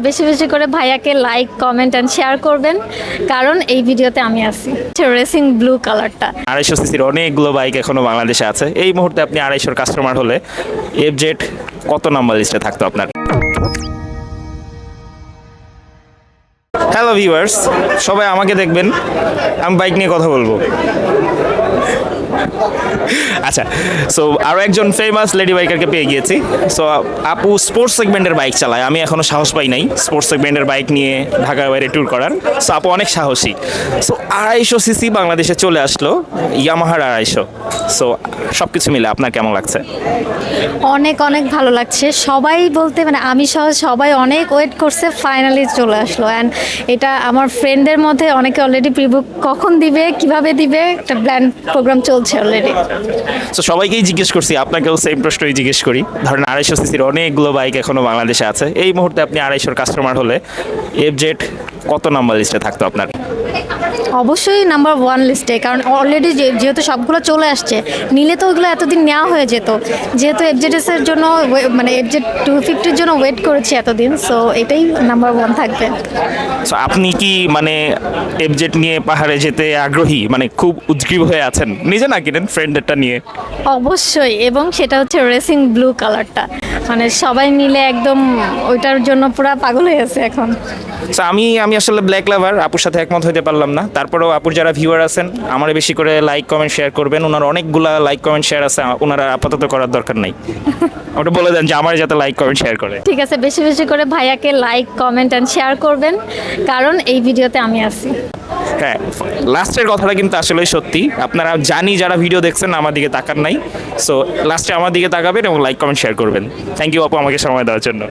বেশি বেশি করে ভাইয়াকে লাইক কমেন্ট অ্যান্ড শেয়ার করবেন, কারণ এই ভিডিওতে আমি আছি রেসিং ব্লু কালারটা। 250 সিসির অনেকগুলো বাইক এখনো বাংলাদেশে আছে। এই মুহূর্তে আপনি 250 কাস্টমার হলে এফজেড কত নাম্বার লিস্টে থাকতো আপনার? হ্যালো ভিউয়ার্স, সবাই আমাকে দেখবেন, আমি বাইক নিয়ে কথা বলবো। আচ্ছা, সো আরও একজন ফেমাস লেডি বাইকারকে পেয়ে গিয়েছি। সো আপু স্পোর্টস সেগমেন্টের বাইক চালায়, আমি এখনও সাহস পাই নাই স্পোর্টস সেগমেন্টের বাইক নিয়ে ঢাকার বাইরে ট্যুর করার। সো আপু অনেক সাহসী। সো 250 সিসি বাংলাদেশে চলে আসলো, ইয়ামাহার 250। সো সব কিছু মিলে আপনার কেমন লাগছে? অনেক অনেক ভালো লাগছে। সবাই বলতে মানে আমি সহ সবাই অনেক ওয়েট করছে, ফাইনালি চলে আসলো। অ্যান্ড এটা আমার ফ্রেন্ডদের মধ্যে অনেকে অলরেডি প্রিবুক কখন দিবে, কিভাবে দিবে, একটা প্ল্যান প্রোগ্রাম চলছে অলরেডি। সো সবাইকেই জিজ্ঞেস করছি, আপনাকেও সেম প্রশ্নই জিজ্ঞেস করি। ধরেন 250 সিসির অনেকগুলো বাইক এখনো বাংলাদেশে আছে। এই মুহূর্তে আপনি 250 কাস্টমার হলে এফজেড কত নাম্বার লিস্টে থাকতো আপনার? অবশ্যই নাম্বার 1 লিস্টে, কারণ অলরেডি যেহেতু সবগুলো চলে আসছে, নিলে তো ওইগুলো এতদিন নেওয়া হয়ে যেত। যেহেতু এফজেডএস এর জন্য মানে এফজেড 250-র জন্য ওয়েট করেছি এতদিন, সো এটাই নাম্বার 1 থাকবে। সো আপনি কি মানে এফজেড নিয়ে পাহাড়ে যেতে আগ্রহী, মানে খুব উদ্গ্রীব হয়ে আছেন? নিজে না কিনেন, ফ্রেন্ডেরটা নিয়ে? অবশ্যই, এবং সেটা হচ্ছে রেসিং ব্লু কালারটা, মানে সবাই মিলে একদম ওইটার জন্য পুরো পাগল হয়ে আছে এখন। সো আমি আসলে ব্ল্যাক লাভার, আপুর সাথে একমত হতে পারলাম না। তারপরেও আপুর যারা ভিউয়ার আছেন, আমার বেশি করে লাইক কমেন্ট শেয়ার করবেন। ওনার অনেকগুলা লাইক কমেন্ট শেয়ার আছে, ওনারা আপাতত করার দরকার নাই। ওটা বলে দেন যে আমার যাতে লাইক কমেন্ট শেয়ার করে। ঠিক আছে, বেশি বেশি করে ভাইয়াকে লাইক কমেন্ট অ্যান্ড শেয়ার করবেন, কারণ এই ভিডিওতে আমি আছি। হ্যাঁ, লাস্টের কথাটা কিন্তু আসলেই সত্যি। আপনারা জানি যারা ভিডিও দেখছেন আমার দিকে তাকান নাই, সো লাস্টে আমার দিকে তাকাবেন এবং লাইক কমেন্ট শেয়ার করবেন। থ্যাংক ইউ আপু আমাকে সময় দেওয়ার জন্য।